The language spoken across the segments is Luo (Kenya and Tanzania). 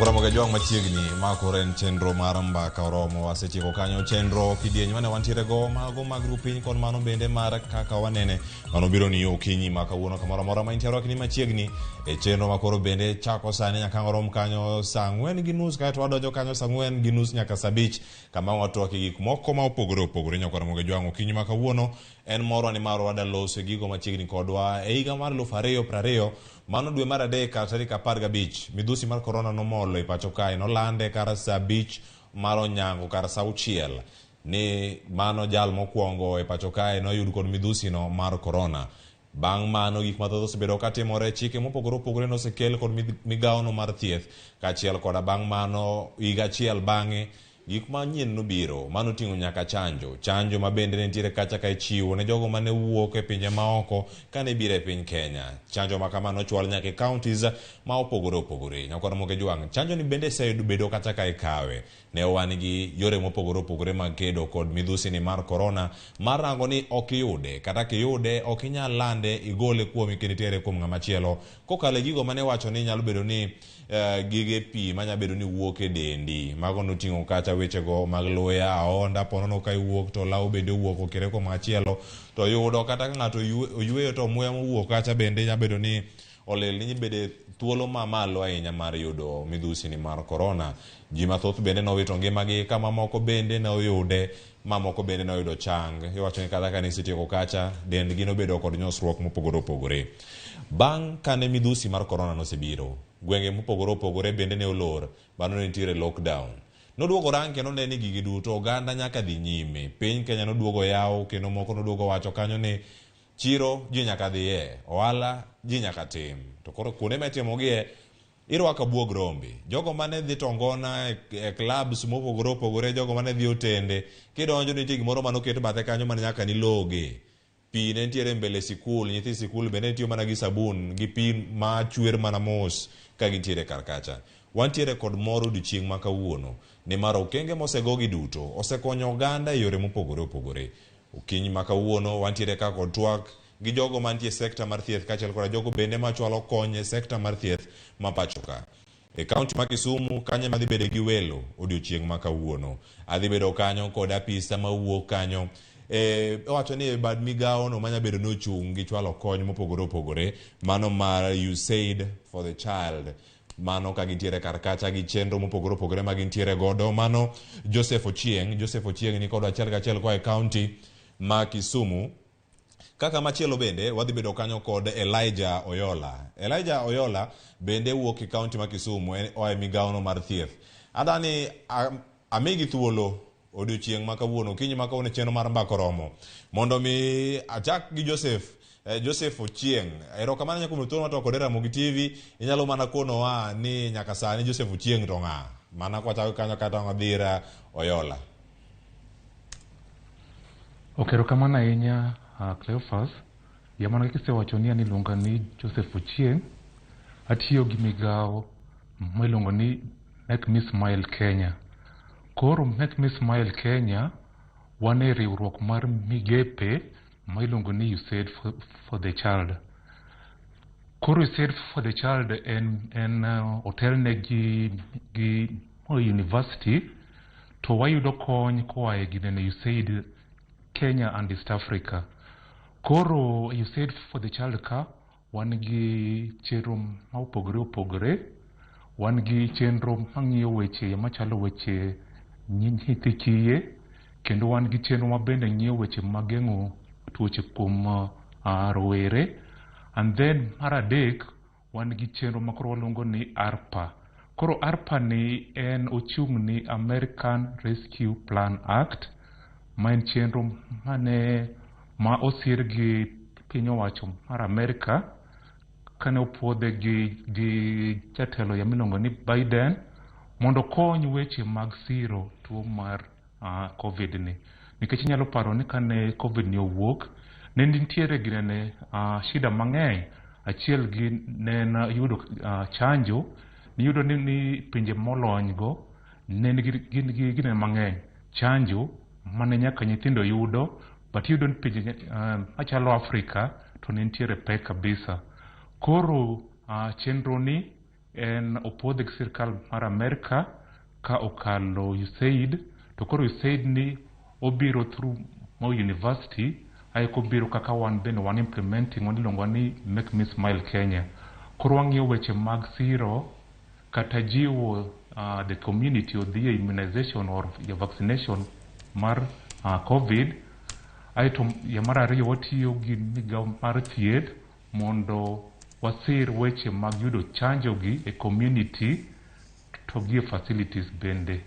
Ramogi jwang machiegni makoren chenro mar mbaka oromo wasechiko kanyo chenro kidieny mane wantiere go mago mag rupiny kod mano bende mar kaka wanene mano biro ni okinyi maka wuono kamoro mora ma intiere wakni machiegni e chenro makoro bende chako sani nyaka orom kanyo saa 4:30 kae to wadonjo kanyo saa 4:30 nyaka saa 5 kama watoke gik moko ma opogore opogore nyaka Ramogi jwang okinyi maka wuono en moro ni maro wadaloso gigo machiegni kodwa e higa mar 2020 mano dwe mar adek tarik 15 midhusi mar corona nomolo e pacho kae nolande kar saa 5 mar onyango kar saa 6 ni mano jal mokwongo e pacho kae noyud kod midhusi no mar corona. Bang' mano gik mathoth osebedo katimore, chike mopogore opogore nosekel kod migawo no mar thieth kaachiel koda bang' mano higa achiel bang'e gik manyien nobiro mano ting'o nyaka chanjo ma bende nitiere kacha ka ichiwo ne jogo mane wuok e pinje maoko kane biro e piny Kenya. Chanjo ma kamano ochwal nyaka e counties ma opogore opogore. Nyaka Ramogi jwang chanjo ni bende osebedo kacha ka ikawe ne wan gi yore mopogore opogore mag kedo kod midhusi ni mar corona mar rango ni ok yude kata kiyude ok inyal lande igole kuom kinitiere kuom ng'ama chielo kokale gigo mane wacho ni nyalo bedo ni gige pi manya bedo ni wuok e dendi mago noting'o kacha wechego mag luya aonda ponono ka iwuok to law bende wuok okere kuom achielo to yudo kata ka ng'ato oyueyo to muya mowuok kacha bende nya bedo ni olel ni bede thuolo mamalo ahinya mar yudo midhusi ni mar corona. Ji mathoth bende nowito ngimagi kama moko bende noyude mamoko bende noyudo chang iwacho ni kata ka nisetieko kacha dendgi nobedo kod nyosruok mopogore opogore. Bang' kane midhusi mar corona nosebiro gwenge mopogore opogore bende ne olor bano nitiere lockdown noduogo rang kendo ne ni gigi duto oganda nyaka dhi nyime piny Kenya noduogo yaw kendo moko noduogo wacho kanyo ni chiro ji nyaka dhiye ohala ji nyaka tim to koro kuonde mitimogie irwako buog rombe jogo mane dhi tongona e clubs mopogore opogore jogo mane dhi otende kidonjo nitie gimoro manoket bathe kanyo man nyaka ni loge pi ne nitiere mbele sikul nyithi sikul bende tiyo mana gi sabun gi pi ma chwer mana mos ka gintiere karkacha. Wantiere kod moro odiochieng' ma kawuono ni mar okenge mosegogi duto osekonyo oganda e yore mopogore opogore. Okinyi ma kawuono wantiere ka kod twak gi jogo mantie sekta mar thieth kaachiel kod jogo bende machwalo kony e sekta mar thieth ma pacho ka. E kaunti ma Kisumu kanyo madhi bedo gi welo odiochieng' ma kawuono adhi bedo kanyo kod apisa mawuok kanyo wacho ni bad migawo no manya bedo nochung' gi chwalo kony mopogore opogore mano mar USAID for the child mano ka gintiere karkacha gi chenro mopogore opogore ma gintiere godo mano Joseph Ochieng ni kod achiel kwa e county ma Kisumu. Kaka machielo bende wadhi bedo kanyo kod Elijah Oyola bende wuok e county ma Kisumu e migawo no mar thieth. Adani amigi thuolo odiochieng' ma kawuono kinyi ma kawuono chenro mar mbaka romo mondo mi achak gi Joseph Ochieng. Erokamano nyaka kuom thuolo matoko kod Ramogi TV inyalo mana konowa ni nyaka sani Joseph Ochieng to ng'a mana kwa chako kanyo kata ngadhira Oyola. Erokamano ahinya Cleophas yamano kisewacho ni iluonga ni Joseph Ochieng atiyo gi migawo miluongo ni Make Me Smile Kenya. Koro Make Me Smile Kenya wan e riwruok mar migepe ma iluongo ni USAID for the Child. Koro USAID for the Child en otelne gi university to wayudo kony koa e ginene USAID Kenya and East Africa. Koro USAID for the Child ka wan gi chenro ma opogore wan gi chenro mang'iyo weche machalo weche nyithi kiye kendo wan gi chenro ma bende ng'iyo weche mageng'o tuoche kuom rowere and then mar adek wan gi chenro ma koro waluongo ni ARPA. Koro ARPA ni en ochung' ni American Rescue Plan Act ma en chenro ma osir gi piny owacho mar Amerika kane opuodhe gi jatelo miluongo ni Biden mondo kony weche mag siro tuo mar Covid ni. Nikech inyalo paro ni kane Covid ni owuok ne nitiere ginene shida mang'eny. Achiel gi ne yudo chanjo niyudo ni pinje molony go ne gin gi ginene mang'eny chanjo mane nyaka nyithindo yudo but yudo ni pinje machalo Afrika to ne nitiere pek kabisa. Koro chenro ni en opodhe gi sirkal mar Amerika ka okalo USAID, to koro USAID ni obiro through Moi University, ay kobiro kaka wan bende wan implementing iluongo ni Make Me Smile Kenya. Koro wang'iyo weche mag siro kata jiwo the community or the immunization or the vaccination mar COVID. Aito ya mar ariyo watiyo gi migawo mar thieth mondo wasir weche mag yudo chanjo gi e community to gi facilities bende.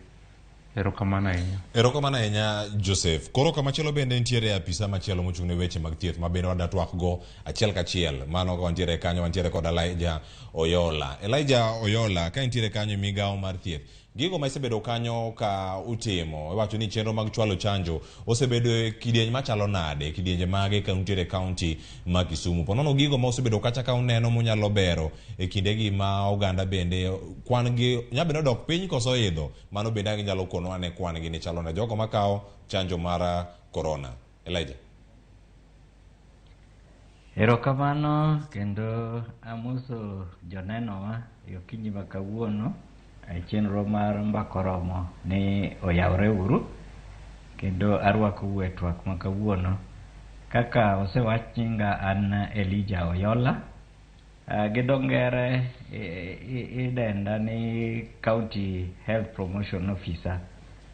Erokamano ahinya. Erokamano ahinya Joseph. Koro kamachielo bende nitiere apisa machielo mochung' ne weche mag thieth ma bende wada twak go achiel kachiel. Mano wantiere kanyo, wantiere kod Elijah Oyola. Elijah Oyola, ka nitiere kanyo migawo mar thieth, gigo ma isebedo kanyo ka utimo, iwacho ni chenro mag chwalo chanjo osebedo e kidieny machalo nade, kidienje mage ka nitiere kaunti ma Kisumu. Ponono gigo ma osebedo kacha ka uneno munyalo bero e kindegi ma oganda bende kwan gi nyabedo dok piny koso idho, mano bende nyalo kono ane kwan gi ni chalo na jogo makao chanjo mara corona. Elijah. Erokamano kendo amuso jonenowa yokinyi makawuono. Chenro mar mbakoromo ni oyawre uru kendo arwako uwe twak makawuono. Kaka osewach nyinga an Elijah Oyola, gidongere idenda ni County Health Promotion Officer,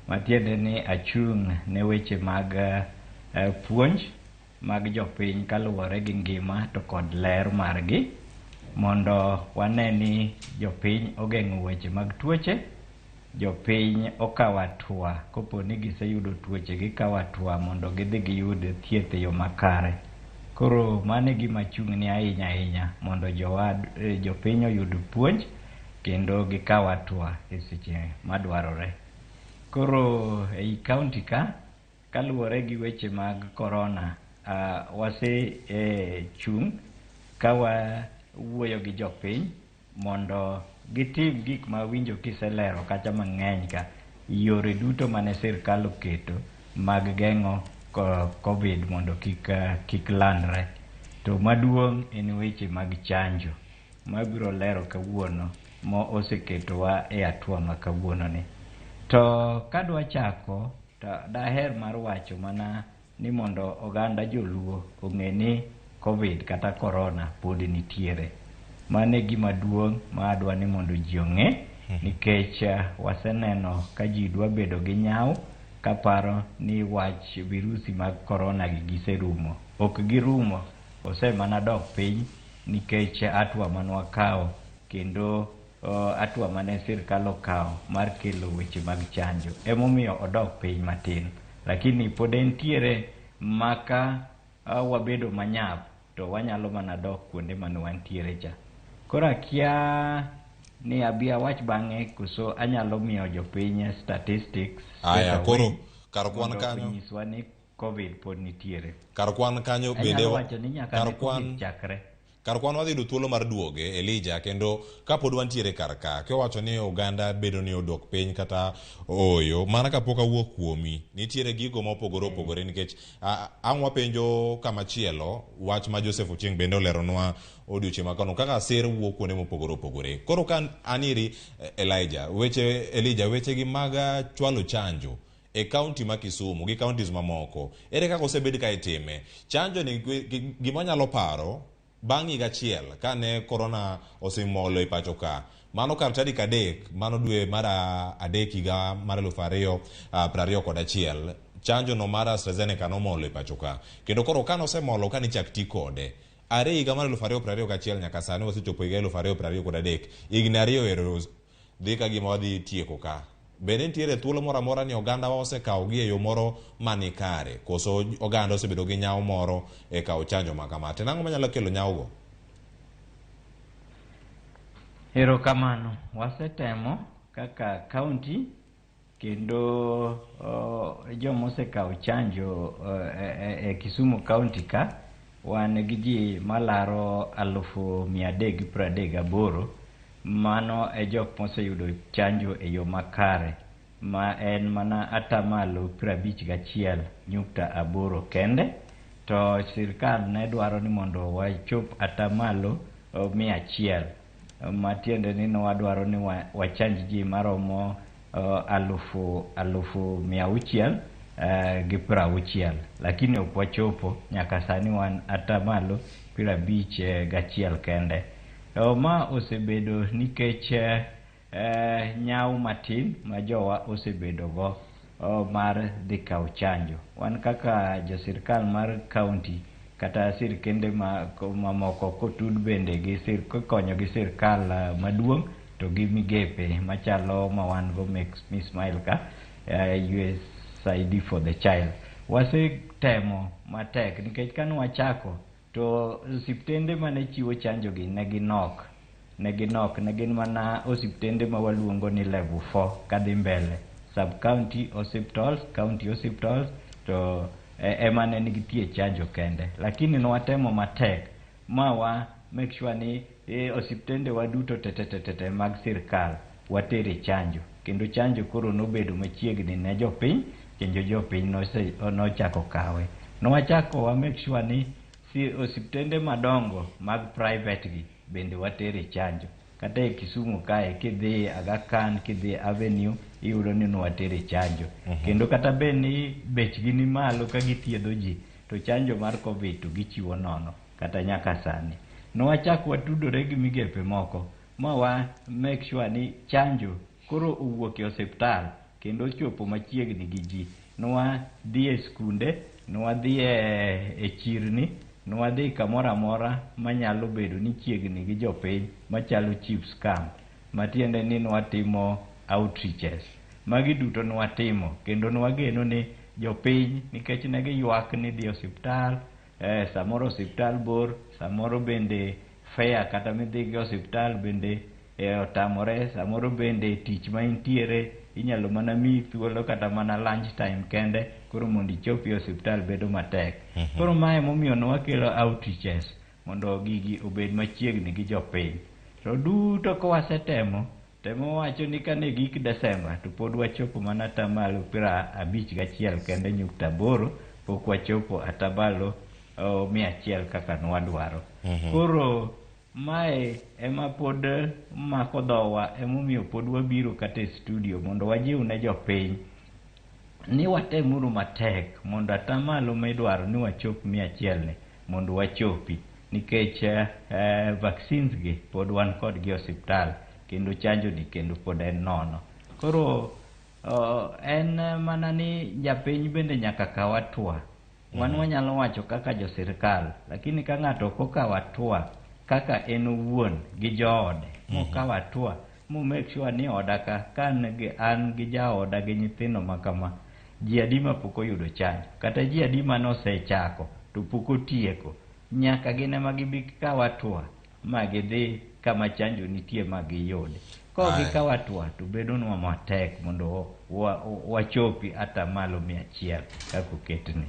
matiende ni achung' ne weche mag puonj mag jopiny kaluwore gi ngima to kod ler margi, mondo waneni jopiny ogeng'o weche mag tuoche, jopiny okawa tua kopo ni giseyudo tuoche gikawa tua mondo gidhi giyud thieth e yo makare. Koro mane gima chung' ni ahinya mondo jopiny oyud puonj kendo gikawa tua e seche madwarore. Koro ei kaunti ka kaluwore gi weche mag corona, wase chung' kawa wuoyo gi jopiny mondo gitim gik ma winjo kiselero kacha mang'eny ka yore duto mane sirkal oketo mag geng'o COVID mondo kik landre. To maduong' en weche mag chanjo mabiro lero kawuono mo oseketowa e atua ma kawuono ni. To kadwa chako to daher mar wacho mana ni mondo oganda joluo ong'e ni COVID kata corona pod nitiere. Mane gima duong' ma adwa ni mondo ji ong'e, nikech waseneno ka ji dwa bedo gi nyau kaparo ni wach virusi mag corona giserumo. Ok girumo, osemana dok piny nikech atua manwakawo kendo atua mane sirkal okawo mar kelo weche mag chanjo. Emomiyo odok piny matin, lakini pod entiere maka wabedo manyap to wanyalo mana dok kuonde mane wantiere cha. Koro akia ni abia wach bang'e koso anyalo miyo jopiny statistics. Aya, koro kar kwan kanyo nyiswa ni COVID pod nitiere. Kar kwan kanyo bende wacho ni nyaka COVID chakre. Kar kwan wadhi yudo thuolo mar duoge Elijah, kendo kapod wantiere kar ka kiwacho ni oganda bedo ni odok piny kata oyo, mana kapok awuok kuomi nitiere gigo mopogore opogore, nikech ang' wapenjo kamachielo wach ma Joseph Ochieng bende oleronwa odiochieng' makano kaka sir wuok kuonde mopogore opogore. Koro kan aniri Elijah weche gi mag chwalo chanjo e kaunti ma Kisumu gi counties mamoko, ere kaka osebed ka itime chanjo ni? Gima nyalo paro bang' higa achiel kane corona osimolo e pacho ka, mano kar tarik 3 mano dwe mar adek higa mar 2021, chanjo no mar AstraZeneca nomolo e pacho ka, kendo koro kano osemolo kane chak ti kode are higa mar 2021 nyaka sani wasechopo higa 2023, higni 2 ero dhi ka gima wadhi tieko ka. Bende nitiere thuolo moro amora ni oganda wa osekawo gi e yo moro mani kare, koso oganda osebedo gi nyao moro e kawo chanjo makamate? Nang'o manyalo kelo nyaugo? Erokamano, wasetemo kaka kaunti kendo jomo osekawo chanjo e Kisumu kaunti ka wan gi ji malaro 338. Mano e jok moseyudo chanjo e yo makare, ma en mana atamalo 51.8 kende. To sirkal ne dwaro ni mondo wachop atamalo 100. matiende ni wadwaro ni wachanj ji maromo 600,000 gi 60, lakini ok wachopo nyaka sani wan atamalo 51 kende. Ma osebedo nikech nyau matin ma jowa osebedo go mar dhi kawo chanjo. Wan kaka josirkal mar kaunti kata sirkende mamoko kotud bende gi konyo gi sirkal maduong' to gi migepe machalo ma wan go Miss Smile ka USAID for the Child. Wasetemo matek nikech kanu wachako to osiptende mane chiwo chanjo gi ne gin mana osiptende ma waluongo ni level 4 kadhi mbele, sub county hospitals, county hospitals to ema ne nigitie chanjo kende. Lakini nwatemo matek ma wa make sure ni osiptende waduto tete mag sirkal watere chanjo, kendo chanjo koro nobedo machiegni ne jopiny, kendo jopiny nochako kawe. Nwachako wa make sure ni osiptende madongo mag private gi bende watere chanjo. Kata Kisumu kae kidhi Aga Khan, kidhi Avenue, iyudo ni watere chanjo. Kendo kata beni bechgi ni malo ka githiedho ji, to chanjo mar Covid to gichiwo nono kata nyaka sani. Nwachako watudore gi migepe moko ma wa make sure ni chanjo koro owuok e osiptal kendo chopo machiegni gi ji. Nwa dhi e skunde, nwa dhi e chirni, nwadhi kamora mora manyalo bedo ni chiegni gi jopiny machalo chiefs camp, matiende ni nwatimo outreaches. Magi duto nwatimo kendo nwageno ni jopiny nikech ne giywak ni dhi osiptal, samoro osiptal bor, samoro bende fare kata midhi gi osiptal bende otamore, samoro bende tich ma intiere inyalo mana mi thuolo kata mana lunch time kende, koro mondo ichopi osiptal bedo matek. Koro mae momiyo nwakelo outreaches mondo gigi obed machiegni gi jopiny. To duto ko wasetemo wacho ni kane gik Desemba to pod wachopo mana atamalo 51 kende nyukta 8, pok wachopo atamalo 100 kaka nwadwaro. Koro mae ema pod mako dhowa, emomiyo pod wabiro kata e studio mondo wajiw ne jopiny ni watemuru matek mondo atamalo midwaro ni wachop 100 ni mondo wachopi, nikech vaccines gi pod wan kod gi osiptal kendo chanjo ni kendo pod en nono. Koro en mana ni japiny bende nyaka kaw atua. Wan wanyalo wacho kaka josirkal, lakini ka ng'ato kokaw atua kaka en owuon gi joode mokaw atua mo make sure ni oda ka an gi jaoda gi nyithindo makama, ji adi ma pok oyudo chanjo, kata ji adi ma nosechako to pok otieko, nyaka gine ma gibi kaw atua ma gidhi kama chanjo nitie ma giyude. Ko gikaw atua to bedo nwa matek mondo wachopi atamalo 100 kaka oketni.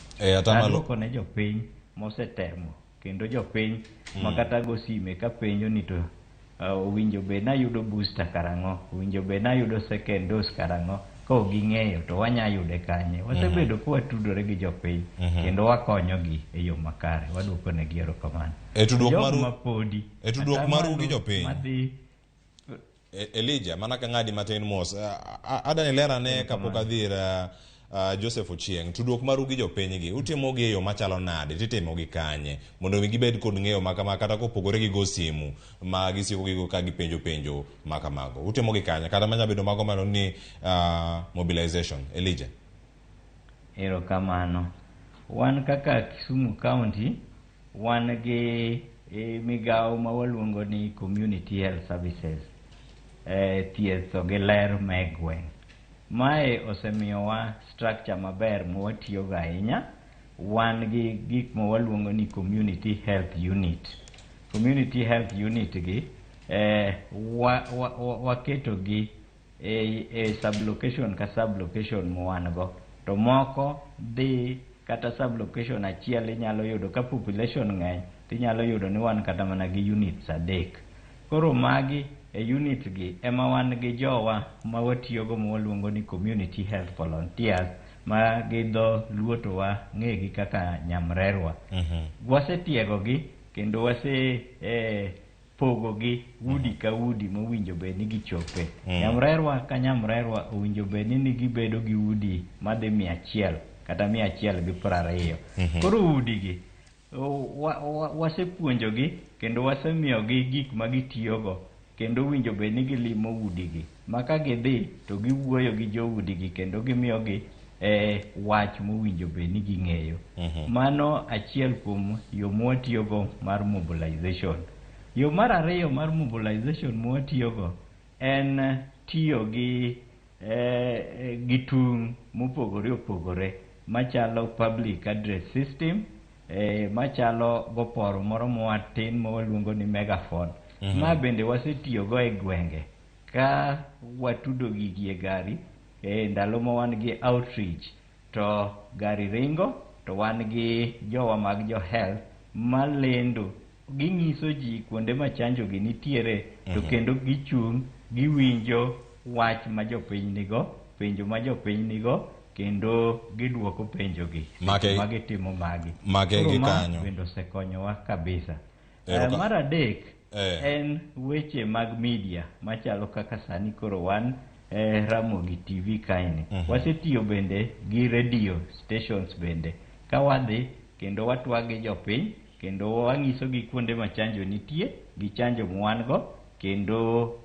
Aduoko ne jopiny mosetemo kendo jopiny makata go sime ka penjo ni to owinjo be nayudo booster karang'o, owinjo be nayudo second dose karang'o, ko ging'eyo to wanyayude kanye. Wasebedo ko watudore gi jopiny kendo wakonyogi e yo makare, waduoko ne gi erokamano. Tudruok maru gi jopiny Elijah, mana ka ng'adi matin mos adani lera ne kapok adhira Joseph Ochieng, tudruok maru gi jopiny gi utimo gi e yo machalo nade, titimo gi kanye mondo gibed kod ng'eyo makama, kata kopogore gi go simu ma gisiko gigo ka gipenjo makamago, utimo gi kanye kata manya bedo mago malo ni mobilization. Elijah. Erokamano. Wan kaka Kisumu County wan gi migawo ma waluongo ni Community Health Services, thietho gi ler meg gweng'. Mae osemiyowa structure maber mwatiyogo ahinya. Wan gi gik ma waluongo ni Community Health Unit. Community Health Unit gi waketo gi sublocation ka sublocation mwan go, to moko dhi kata sublocation achiel inyalo yudo ka population ng'eny, tinyalo yudo ni wan kata mana gi units 3. Koro magi unit gi ema wan gi jowa ma watiyogo ma waluongo ni community health volunteers, ma gi dho luo to wa ng'egi kaka nyamrerwa. Wasetiego gi kendo pogo gi udi ka udi mowinjo bed ni gichope. Nyamrerwa ka nyamrerwa owinjo bed ni gibedo gi udi madhi 100 kata 120. Koro udi gi wasepuonjogi kendo wasemiyogi gik ma gitiyogo kendo winjo bed ni gilimo udi gi maka gidhi to giwuoyo gi jo udi gi kendo gimiyogi wach mowinjo bed ni ging'eyo. Mano achiel kuom yo mwatiyogo mar mobilization. Yo mar ariyo mar mobilization mwatiyogo en tiyo gi tung' mopogore opogore machalo public address system, machalo goporo moro matin mawaluongo ni megaphone. Ma bende wasetiyogo e gwenge ka watudo gigi e gari ndalo ma wan gi outreach to gari ringo to wan gi jowa mag jo health malendo ging'iso ji kuonde ma chanjo gi nitiere to kendo gichung' giwinjo wach ma jopiny nigo, penjo ma jopiny nigo kendo giduoko penjo gi magitimo magi bende osekonyowa kabisa. Mar adek en weche mag media machalo kaka sani koro wan Ramogi TV kaini. Wasetiyo bende gi radio stations bende ka wadhi kendo watwagi jopiny kendo wang'iso gi kuonde ma chanjo nitie gi chanjo mwan go kendo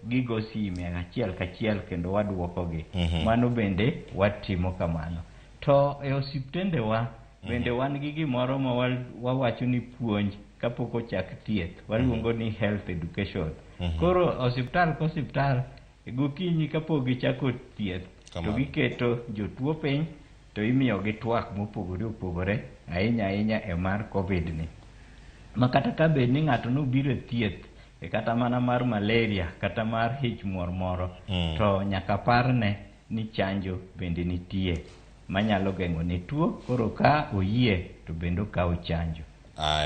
gigo sime achiel kachiel kendo waduoko gi. Mano bende watimo kamano. To e osiptende wa bende wan gi gimoro ma wawacho ni puonj kapok ochak thieth, waluongo ni health education. Koro osiptal gokinyi kapok gichako thieth to giketo jotuo piny to imiyo gi twak mopogore opogore ahinya e mar Covid ni. Ma kata ka bed ni ng'ato nobiro thieth kata mana mar malaria kata mar ich muor moro to nyaka parne ni chanjo bende nitie manyalo geng'o ne tuo. Koro ka oyie to bende okawo chanjo.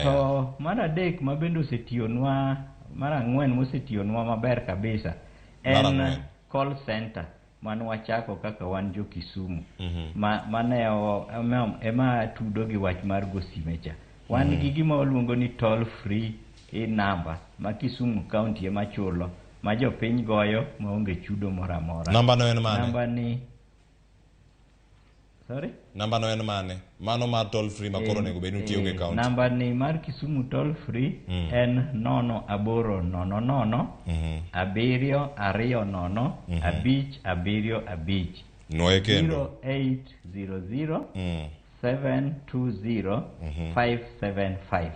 To mar adek ma bende osetiyonwa, mar ang'wen mosetiyonwa maber kabisa en call center man wachako kaka wan jo Kisumu. Ema tudo gi wach mar go sime cha. Wan gi gima waluongo ni toll free number ma Kisumu County ema chulo ma jopiny goyo maonge chudo moro amora. Namba no en mane? Namba no en mane? Mano mar toll free makoro nego bed ni tiyo gi county. Namba ni mar Kisumu toll free en 0800 720 575. Noe kendo 0800 720 575.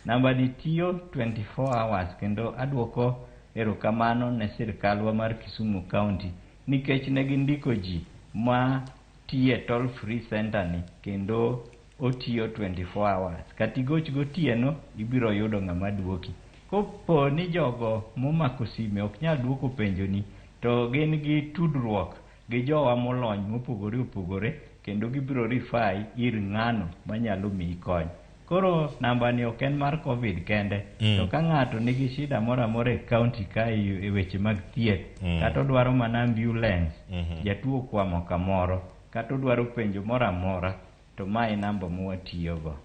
Namba ni tiyo 24 hours kendo adwoko erokamano ne sirkalwa mar Kisumu County nikech ne gindiko ji ma tiye toll free center ni kendo otiyo 24 hours. Katigoch gotieno ibiro yudo ng'ama duoki. Kopo ni jogo momako sime ok nyal duoko penjo ni to gin gi tudruok gi jowa molony mopogore opogore kendo gibiro rifai ir ng'ano manyalo miyi kony. Koro namba ni ok en mar Covid kende, to ka ng'ato nigi shida moro amora e county ka e weche mag thieth, kata odwaro mana ambulance, jatuo kwamo kamoro, kata odwaro penjo moro amora, to ma e namba mwatiyogo.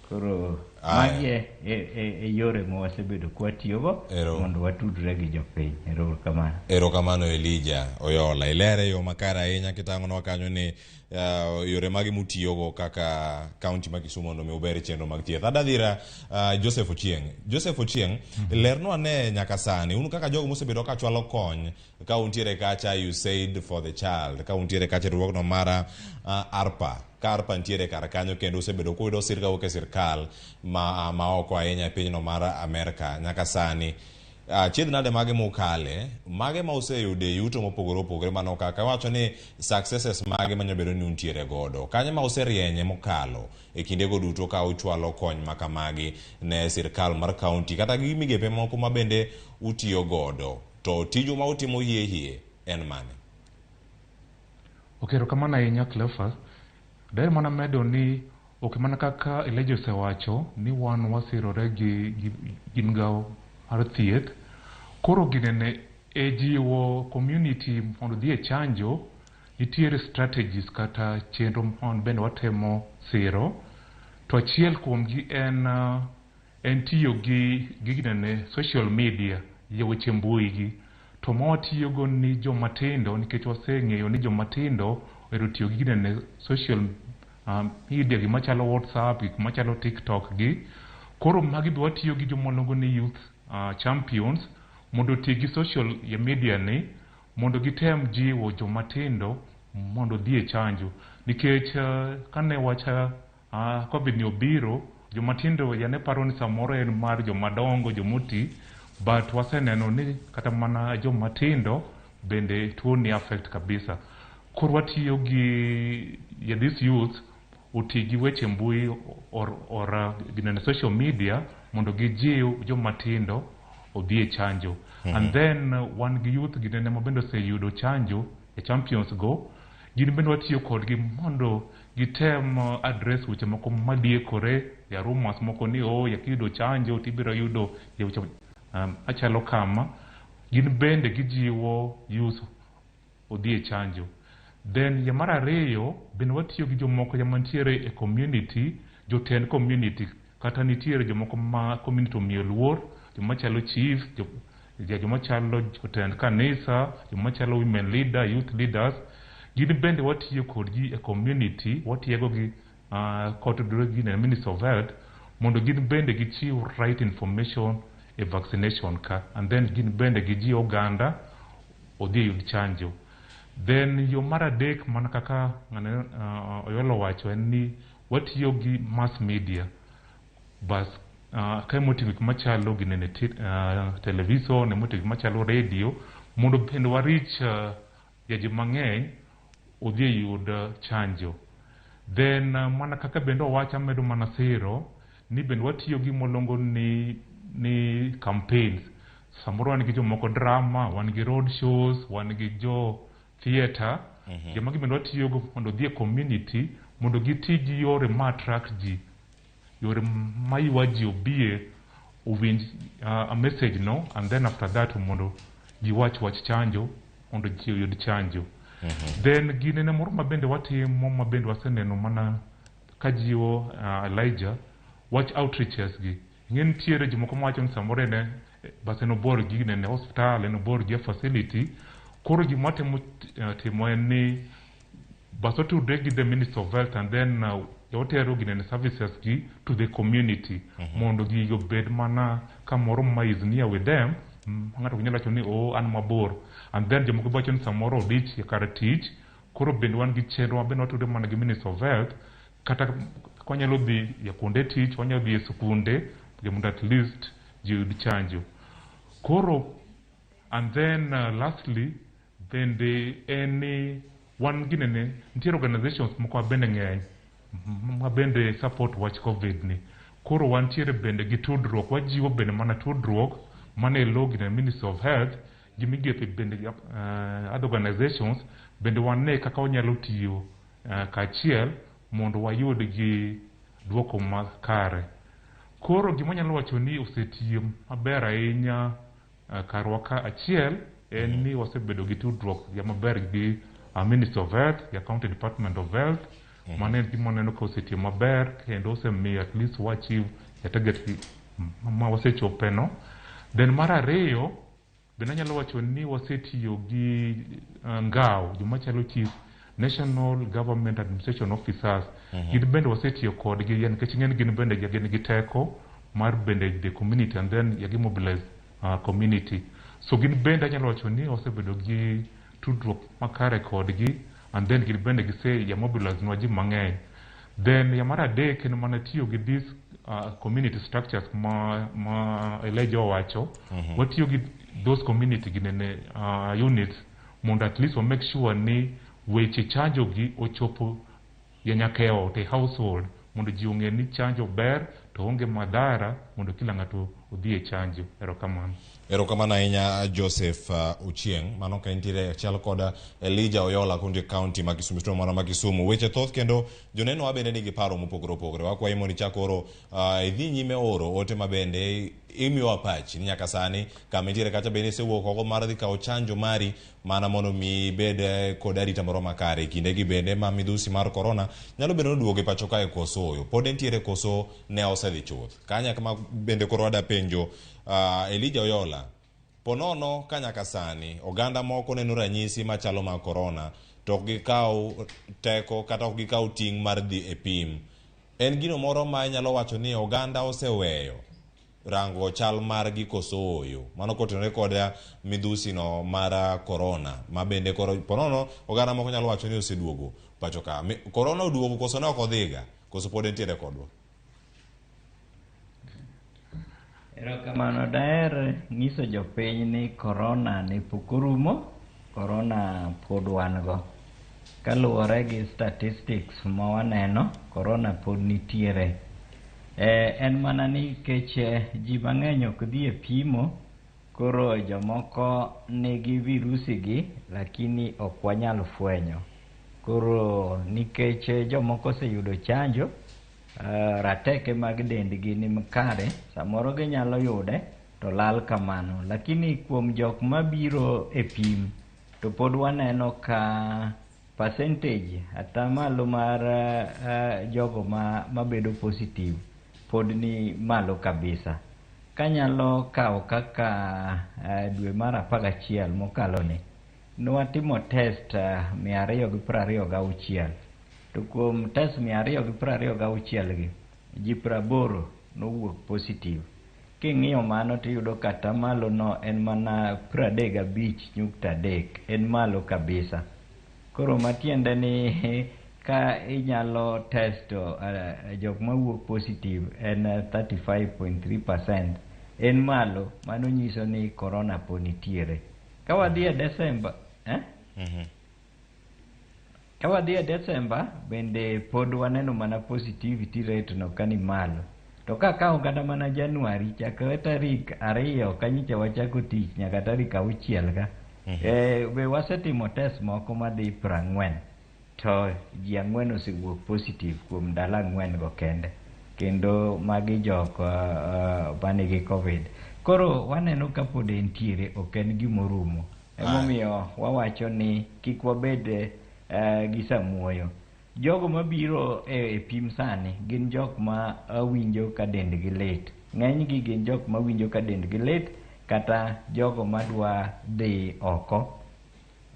Koro magi e yore mwasebedo kwatiyogo mondo watudre gi jopiny. Erokamano. Erokamano Elijah Oyola. Ilere yo makara ahinya kitang'onwa kanyo ni yore magi mutiyogo kaka county ma Kisumu mondo mi uber chenro mag thieth. Adadhira Joseph Ochieng, lernwa ne nyaka sani unu kaka jogo mosebedo ka chwalo kony ka untiere kacha USAID for the child, ka untiere kacha riwruogno mara ARPA. Karpa ntiere kar kanyo kendo osebedo kuyudo sirka ke sirkal ma oko ahinya e pinyno mar Amerika nyaka sani. Chiedh nade mage mukale, mage ma useyude yuto mopogore opogore mano kaka wacho ni successes mage manyabedo ni untiere godo. Kanye ma userienye mokalo e kindego duto ka uchwalo kony maka magi ne sirkal mar county kata gi migepe moko ma bende utiyo godo. To tiju ma utimo hie en mane? Okay, rokamana ahinya Cleophas. Daher mana medo ni ok mana kaka Elijah osewacho ni wan wasirore gi migao mar thieth. Koro ginene e jiwo community mondo dhi e chanjo, nitiere strategies kata chenro mondo bende watemo siro. To achiel kuomgi en en tiyo gi gignene social media ya weche mbui gi to ma watiyo go ni jomatindo nikech waseng'eyo ni jomatindo ero tiyo gi gignene social media gi machalo WhatsApp gi machalo TikTok gi koro magi be watiyo gi jomolongo ni youth champions mondo ti gi social media ni mondo gitem jiwo jomatindo mondo dhie chanjo nikech kane wacha Covid ni obiro jomatindo yane paro ni samoro en mar jomadongo jomoti but waseneno ni kata mana jomatindo bende tuo ni affect kabisa koro watiyo gi this youth uti gi weche mbui or ginene social media mondo gijiw jomatindo odhie chanjo and then one gi youth ginene mabendo se yudo chanjo e champions go gin bende watiyo kodgi mondo gitem address weche moko madiekore ya rumors moko ni yakiyudo chanjo tibiro yudo weche achalo kama gin bende gijiwo youth odhie chanjo then ya mar ariyo bende watiyo gi jomoko mantiere e community jotend community kata nitiere jomoko ma community omiyo luor jomachalo chief jomachalo jotend kanisa jomachalo women leader youth leaders gin bende watiyo kodgi e community watiego gi kod gine Ministry of Health mondo gin bende gichiw right information e vaccination ka and then gin bende gijiwo oganda odhi yud chanjo then yo mar adek mana kaka oyolo wacho en ni watiyo gi mass media bas ka motigo gik machalo ginene television motigo gik machalo radio mondo bende warich yaji mang'eny odhi yud chanjo then mana kaka bende owacha medo mana siro ni bende watiyo gi molongo ni campaigns samoro wan gi jomoko drama wan gi road shows wan gi jo theater jomagi bende watiyo go mondo dhie community mondo giti gi yore ma attract ji yore ma ywa ji obie owinj a message no and then after that mondo ji wach chanjo mondo ji yud chanjo then ginene moro mabende watimo mabende waseneno mana kajiwo Elijah watch outreaches gi ng'en tiere jomoko mawacho ni samoro ne baseno bor gi ginene hospital en bor gi facility koro gima timo en ni baso tudre gi the Ministry of Health and then yotero ginene services gi to the community mondo gi obed mana kamoro ma is near with them ng'ato nyalo wacho ni an mabor and then jomoko wacho ni samoro odich ya kar tich koro bende wan gi chenro mabende watudre mana gi Ministry of Health kata kwanyalo dhi ya kuonde tich wanyalo dhi e sikunde mondo at least ji yud chanjo koro and then lastly bende any one ginene nitiere organizations moko bende ng'eny ma bende support watch Covid ni koro wantiere bende gi tudruok wajiwo bende mana tudruok mana e log in Ministry of Health gi migepe bende other organizations bende wane kaka wanyalo tiyo kachiel mondo wayud gi duoko makare koro gima nyalo wacho ni osetiyo maber ahinya karwa ka achiel en ni wasebedo gi tudruok ya maber gi Ministry of Health ya County Department of Health mane gima neno ka osetiyo maber kendo osemiyo at least wachieve ya target ma wasechopeno then mar ariyo bende nyalo wacho ni wasetiyo gi ngao jomachalo chief National Government Administration Officers gin bende wasetiyo kodgi nikech ng'en gin bende gin gi teko mar bende the community and then yagi mobilize community so gin bende anyalo wacho ni wasebedo gi tudruok makare kodgi and then gin bende gise ya mobilize nwa ji mang'eny then ya mar adek en mana tiyo gi this community structures ma Elijah wacho watiyo gi those community ginene units mondo at least we make sure ni weche chanjo gi ochopo ya nyakeo te household mondo ji ong'e ni chanjo ber to onge madhara mondo kila ng'ato odhie chanjo erokamano ahinya Joseph Uchieng mano ka intiere chal koda Elijah Oyola kundi county ma Kisumu mano ma Kisumu weche thoth kendo joneno wabende nigi paro mopogore opogore wakwayo mondo chakoro idhi nyime oro ote mabende imiwa pachi ni nyaka sani kama intiere kata bende sewuok oko mar dhi kawo chanjo mari mana mondo mi bed kod arita moro makare kinde gi bende ma midhusi mar corona nyalo bedo duogo e pacho kae koso oyo pod entiere koso ne osedhi chuth. Kanya kama bende koro wada penjo Elijah Oyola, ponono kanyaka sani oganda moko neno ranyisi machalo mag corona to gikaw teko kata gikaw ting' mar dhi e pim. En gino moro ma nyalo wacho ni oganda oseweyo rango chal margi koso oyo, mano kotenore koda midhusi no mara corona, ma bende ponono oganda moko nyalo wacho ni oseduogo pacho ka. Corona oduogo koso ne ok odhiga, koso pod entiere kodwa? Erokamano, daher nyiso jopiny ni corona ni pok orumo, corona pod wan go. Kaluwore gi statistics ma waneno, corona pod nitiere. En mana ni keche ji mang'eny ok dhi e pimo, koro jomoko nigi virusi gi lakini ok wanyal fwenyo. Koro nikech jomoko oseyudo chanjo, rateke mag dendgi ni makare, samoro ginyalo yude to lal kamano. Lakini kuom jok mabiro e pim to pod waneno ka percentage atamalo mar jogo mabedo positive pod ni malo kabisa. Kanyalo kawo kaka dwe mar 11 mokalo ni, nwatimo test 226, to kuom test 226 gi, ji 80 nowuok positive. King'iyo mano tiyudo kata malo no en mana 35.3, en malo kabisa. Koro matiende ni ka inyalo testo jok mawuok positive en 35.3%, en malo, mano nyiso ni corona po nitiere. Kawadhi e Desemba, kawadhi e Desemba bende pod waneno mana positivity rate no kani malo. To kakawo kata mana Januari chakre tarik 2 kanyicha wachako tich nyaka tarik 6 ka, be wasetimo test moko madhi 40, to ji 4 osewuok positive kuom ndalo 4 go kende, kendo magi jok manigi Covid. Koro waneno ka pod entiere, ok en gimorumo. Emomiyo wawacho ni kik wabed gi samuoyo. Jogo mabiro e pim sani gin jok ma winjo ka dendgi lit. Ng'eny gi gin jok ma winjo ka dendgi lit, kata jogo madwa dhi oko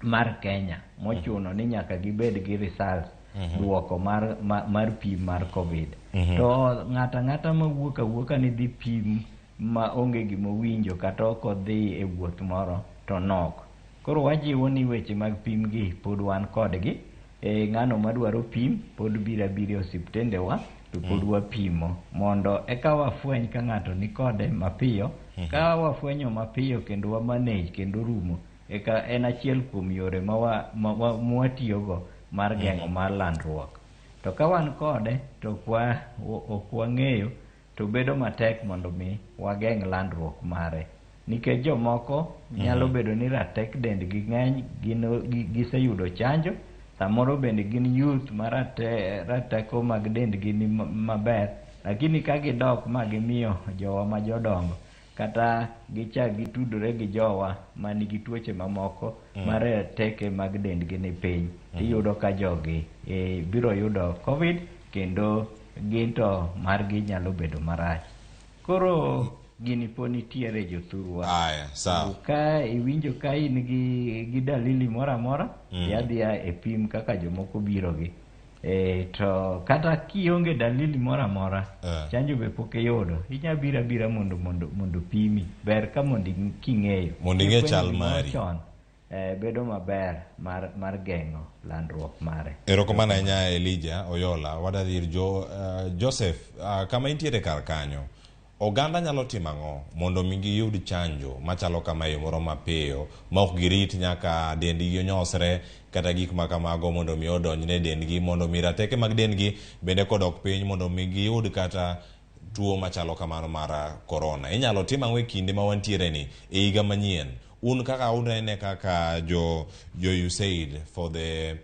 mar Kenya, mochuno ni nyaka gibed gi results duoko mar pim mar Covid. To ng'ata mawuok awuoka ni dhi pim ma onge gimowinjo kata ok odhi e wuoth moro to nok. Koro wajiwo ni weche mag pim gi pod wan kodgi. Ng'ano madwaro pim pod biro e osiptende wa to pod wapimo mondo eka wafweny ka ng'ato ni kode mapiyo. Ka wafwenyo mapiyo kendo wa manage kendo rumo, eka en achiel kuom yore mwatiyogo mar geng'o mar landruok. To ka wan kode to ok wang'eyo, to bedo matek mondo mi wageng' landruok mare. Nikech jomoko nyalo bedo ni ratek dendgi ng'eny, giseyudo chanjo, samoro bende gin youth marateko mag dendgi ni maber, lakini ka gidok ma gimiyo jowa ma jodongo, kata gitudore gi jowa manigi tuoche mamoko marateke mag dendgi ni piny, iyudo ka jogi biro yudo Covid, kendo ginto margi nyalo bedo marach. Koro gini po nitiere jothurwa. Sawa. Ka iwinjo ka in gi dalili mora yadhia e pim kaka jomoko biro gi. To kata kionge dalili mora chanjo be pok iyudo, inya bira mondo pimi. Ber ka mondo king'eyo, mondo ing'e chal mari, bedo maber mar geng'o landruok mare. Erokamano ahinya Elijah Oyola. Wadadhir Joseph, kama intiere kar kanyo, oganda nyalo timo ang'o mondo mi giyud chanjo machalo kama yo moro mapiyo, ma ok girit nyaka dendgi onyosre kata gik ma kamago, mondo mi odonjne dendgi, mondo mi rateke mag dendgi bende kodok piny, mondo mi giyud kata tuo machalo kamano mar corona? Inyalo tim ang'o e kinde ma wantiere ni e higa manyien? Un kaka unene kaka jo USAID for the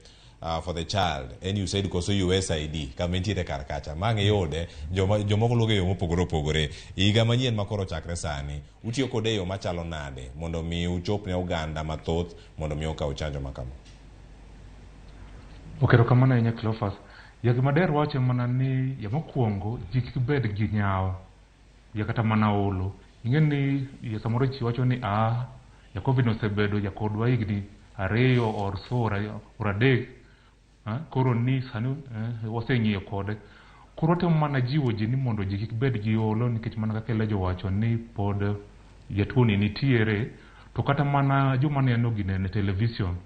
child, en USAID koso USAID kama intiere kar kacha, mang'e yude jomoko luoge yo mopogore opogore. Higa manyien makoro chakre sani, utiyo kode yo machalo nade mondo mi uchop ne oganda mathoth mondo mi okaw chanjo makama? Erokamano ahinya Cleophas. ya gima der wacho mana ni ya mokwongo ji kik bed gi nyawo ya kata mana olo ing'eni ya samoro ji wacho ni ya covid osebedo ya kodwa higni 2 or so or adek koro ni sani waseng'iyo kode koro temo mana jiwo ji ni mondo ji kik bed gi olo nikech mana kaka lejo wacho ni pod jatuo ni nitiere to kata mana joma neno ginene television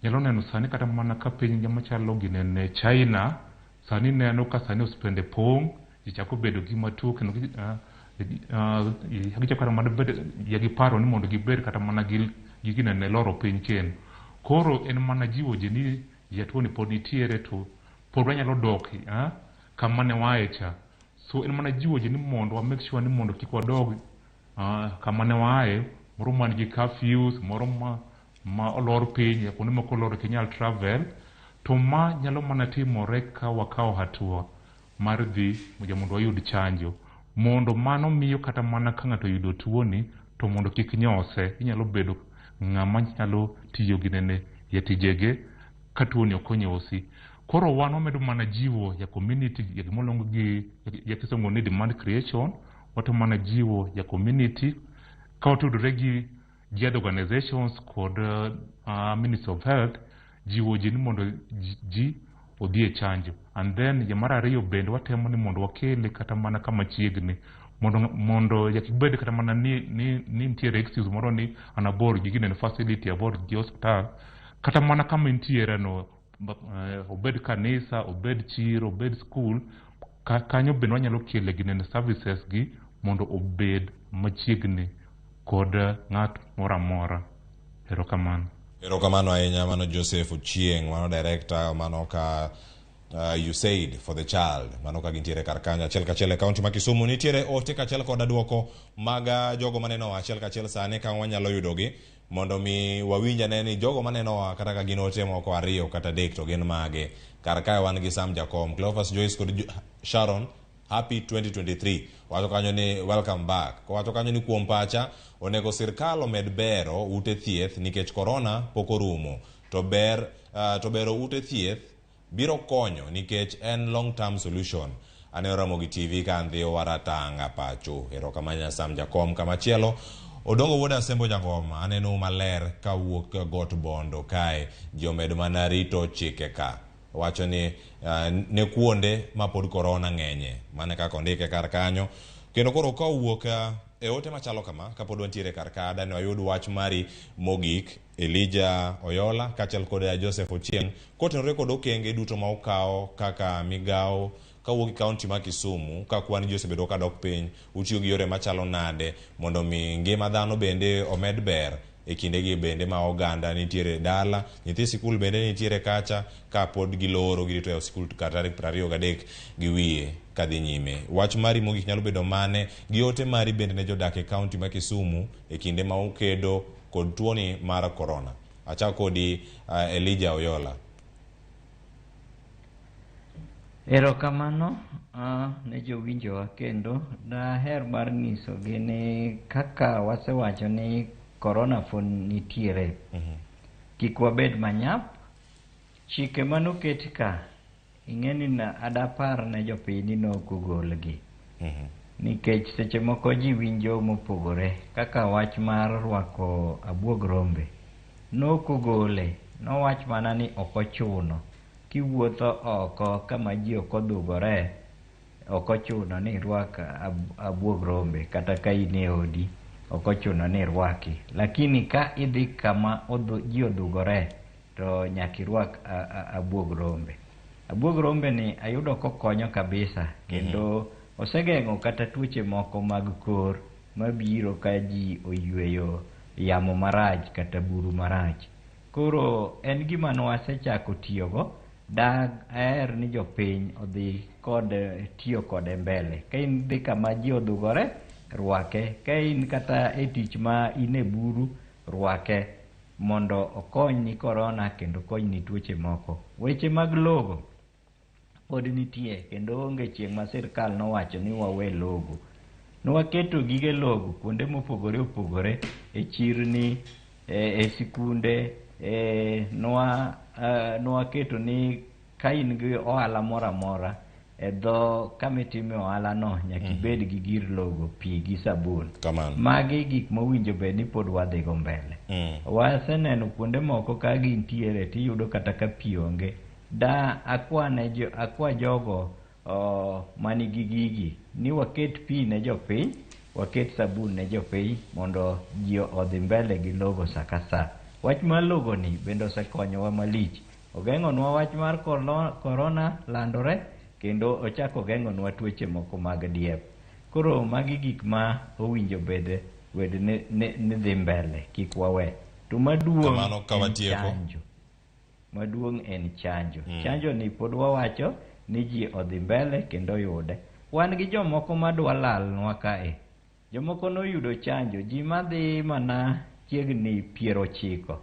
nyalo neno sani kata mana ka piny machalo ginene China sani neno ka sani ospende pong ichako bedo gi matuo kendo gichako kata mana ya giparo ni mondo gibed kata mana gi ginene loro piny ken koro en mana jiwo ji ni jatuo ni pod nitiere to pod wanyalo dok kama ne wae cha so en mana jiwo ji ni mondo wa make sure ni mondo kik wadog kama ne wae moro man gi curfews moro ma olor piny kuonde moko olor kinyal travel to ma nyalo mana timore ka wakao hatua mar dhi mondo wayud chanjo mondo mano miyo kata mana ka ng'ato yudo tuo ni to mondo kik nyose inyalo bedo ng'ama nyalo tiyo gi nene ya tijege ka tuo ni ok onyosi koro wan wamedo mana jiwo ya community ya gimolongo gi ya kisongo ni demand creation wato mana jiwo ya community ka watudore gi other organizations kod Ministry of Health jiwo ji ni mondo ji odhi e chanjo and then ya mar ariyo bende watemo ni mondo wakele kata mana kama chiegni mondo ya kibed kata mana ni nitiere excuse moro ni anabor gi ginene facility abor gi hospital kata mana kama nitiere no obed kanisa obed chiro obed school kanyo bende wanyalo kele ginene services gi mondo obed machiegni kod ng'at moramora erokamano ahinya mano Joseph Ochieng mano director mano ka USAID for the child mano ka gintiere kar kanyo achiel kachiel e kaunti ma Kisumu nitiere ote kachiel kod duoko mag jogo maneno achiel kachiel sani ka wanyalo yudogi mondo mi wawinja ni jogo maneno kata ka gin ote moko ariyo kata adek to gin mage kar kae wan gi Sam Jakom Cleophas Joyce kod Sharon happy 2023 wacho kanyo ni welcome back wacho kanyo ni kuom pacha onego sirkal omed bero ute thieth nikech corona pok orumo to bero ute thieth biro konyo nikech en long term solution ane Ramogi TV kan dhi waratanga pacho erokamanya Sam Jakom kamachielo Odongo wuoda Asembo Jangoma aneno maler ka wuok got bondo kae jomed mana rito chike ka wacho ni ne kuonde ma pod corona ng'enye mane kaka ondike kar kanyo kendo koro ka wuok e ote machalo kama kapod wantiere kar ka dani wayud wach mari mogik Elijah Oyola kachel kod Joseph Ochieng kotenore kod okenge duto ma okawo kaka migao kawuok kaunti ma Kisumu ka kwan ji osebedo ka dok piny utiyo gi yore machalo nade mondo mi ngima dhano bende omed ber e kinde gi bende ma oganda nitiere dala nyithi sikul bende nitiere kacha ka pod giloro girito e sikul ka tarik 23 gi wiye kadhi nyime wach mari mogik nyalo bedo mane gi ote mari bende ne jodak e kaunti ma Kisumu e kinde ma ukedo kod tuoni mar corona acha kodi Elijah Oyola. Erokamano ne jowinjowa kendo daher mar nyiso gi ni kaka wasewacho ni corona phone nitiere kik wabed manyap chike manoket ka ing'eni na adapar ne jopiny nokogolgi nikech seche moko ji winjo mopogore kaka wach mar rwako abuog rombe nokogole nowach mana ni okochuno kiwuotho oko kama ji okodhugore okochuno ni rwak abuog rombe kata ka in e odi okochuno ni rwaki lakini ka idhi kama ji odhugore to nyaki rwak abuog rombe. Abuog rombe ni ayudo kokonyo kabisa kendo osegeng'o kata tuoche moko mag kor mabiro ka ji oyweyo yamo marach kata buru marach. Koro en gima nwasechako tiyogo daher ni jopiny odhi kod tiyo kode mbele ka in dhi kama ji odhugore rwake ka in kata e tich ma in e buru rwake mondo okony ni corona kendo kony ni tuoche moko. Weche mag logo pod nitie kendo onge chieng' ma sirkal nowacho ni wawe logo. Nwaketo gige logo kuonde mopogore opogore e chirni e sikunde nwaketo ni ka in gi ohala mora mora e dho kamitime ohala no nyaka ibed gi gir logo pi gi sabun. Magi gik mowinjo bed ni pod wadhi go mbele. Waseneno kuonde moko ka gintiere tiyudo kata ka pi onge. Akwa jogo manigi gigi ni waket pi ne jopiny, waket sabun ne jopiny mondo ji odhi mbele gi logo saka sa. Wach mar logo ni bende osekonyowa malich. Ogeng'onwa wach mar korona landore kendo ochako geng'onwa tuoche moko mag diep. Koro magi gik ma owinjo bede ni dhi mbele kik wawe. To maduong' en chanjo. Maduong' en chanjo. Chanjo ni pod wawacho ni ji odhi mbele kendo yude. Wan gi jomoko madwa lalnwa kae. Jomoko noyudo chanjo. Ji madhi mana chiegni 90.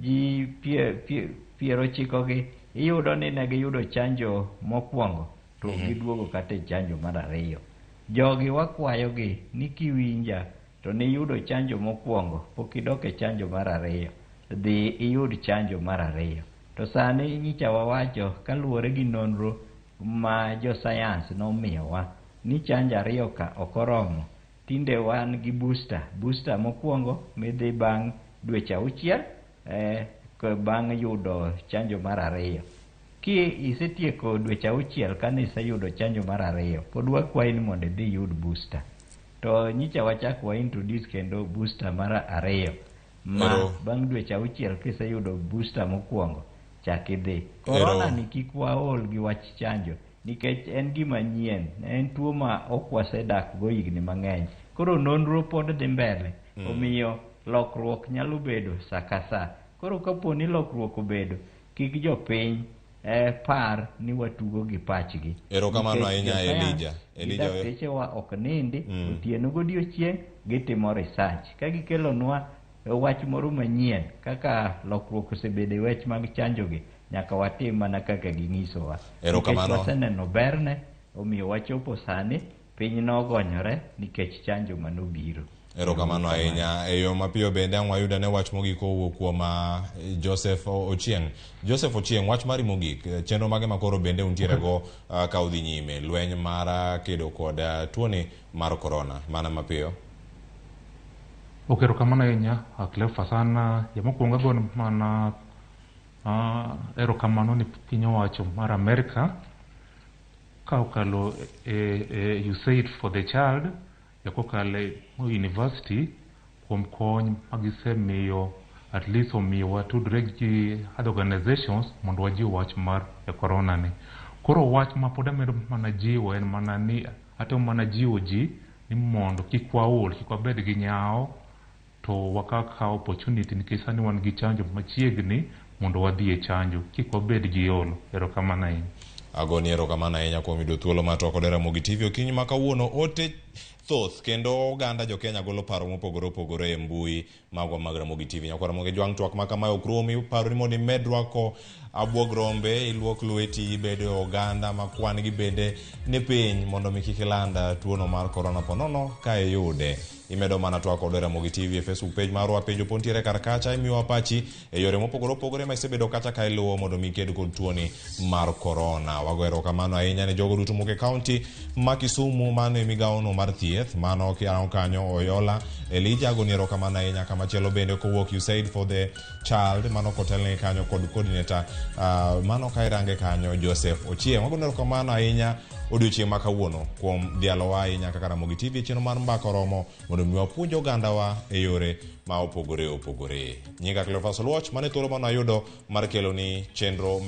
Ji 90 gi iyudo ni ne giyudo chanjo mokwongo to giduogo kata chanjo mar ariyo. Jogi wakwayogi ni kiwinja to niyudo chanjo mokwongo pok idok e chanjo mar ariyo. Dhi iyud chanjo mar ariyo. To sani nyicha wawacho kaluwore gi nonro ma jo sayans nomiyowa ni chanjo ariyo ka okoromo. Tinde wan gi booster mokwongo midhi bang' dweche 6 bang' yudo chanjo mar ariyo. Ki isetieko dweche 6 kane iseyudo chanjo mar ariyo, pod wakwayi ni mondo idhi yud booster. To nyicha wachak wa introduce kendo booster mar ariyo. Bang' dweche 6 kiseyudo booster mokwongo chak idhi. Korona ni kik waol gi wach chanjo nikech en gima nyien, en tuo ma ok wasedak go higni mang'eny. Koro nonro pod dhi mbele, omiyo lokruok nyalo bedo saka sa. Koro kapo ni lokruok obedo, kik jopiny par ni watugo gi pachgi. Erokamano ahinya Elijah. Dakteche wa ok nindi, otieno godiochieng' gitimo research. Ka gikelonwa wach moro manyien, kaka lokruok osebedo e wach mag chanjo gi, nyaka watim mana kaka ginyisowa. Erokamano. Waseneno berne, omiyo wachopo sani, piny nogonyore nikech chanjo manobiro. Erokamano ahinya. E yo mapiyo bende ang' wayudo ne wach mogik owuok kuom Joseph Ochieng'. Joseph Ochieng', wach mari mogik, chenro mage makoro bende untiere go ka udhi nyime, lweny mar kedo kod tuoni mar korona, mana mapiyo. Erokamano ahinya, Cleophas. Sana mokwongo agoyo mana erokamano ni piny owacho mar Amerika ka okalo USAID for the Child kokalo university kuom kony magisemiyo, at least omiyo watudre gi other organizations mondo wajiw wach mar korona ni. Koro wach ma pod amedo mana jiwo en mana ni atemo mana jiwo ji ni mondo kik waol, kik wabed gi nyawo, to wakakaw opportunity nikech sani wan gi chanjo machiegni mondo wadhi e chanjo, kik wabed gi olo. Erokamano ahinya. Agoni erokamano ahinya kuom yudo thuolo mar toko kod Ramogi TV okinyi ma kawuono. Ote thoth kendo oganda jo Kenya golo paro mopogore opogore e mbui magwa mag Ramogi TV. Nyakwa Ramogi jwang' twak ma kamae ok romi, paro ni mondo imed rwako abuog rombe, iluok lweti, bedo oganda ma kwan gi bende ne piny mondo mi kik ilanda tuono mar korona ponono ka iyude. Imedo mana twak kod Ramogi TV e Facebook page marwa, penjo pontiere kar kacha, imiwa pachi e yore mopogore opogore ma isebedo kacha ka iluwo mondo mi ked kod tuoni mar korona. Wago erokamano ahinya ne jogo duto moke kaunti ma Kisumu, mano e migawono mar thieth, mano kanyo Oyola, Elijah agoni erokamano ahinya. Kamachielo bende kowuok USAID for the Child, mano kotelne kanyo kod coordinator mano ka irange kanyo Joseph Ochieng'. Wagoni erokamano ahinya odiochieng' ma kawuono kuom dialowa ahinya kaka Ramogi TV cheno mar mbaka romo mondo mi wapuonj ogandawa e yore ma opogore opogore. Nyinga Cleophas Oluoch, mane thuolo mano ayudo mar kelo ni chenro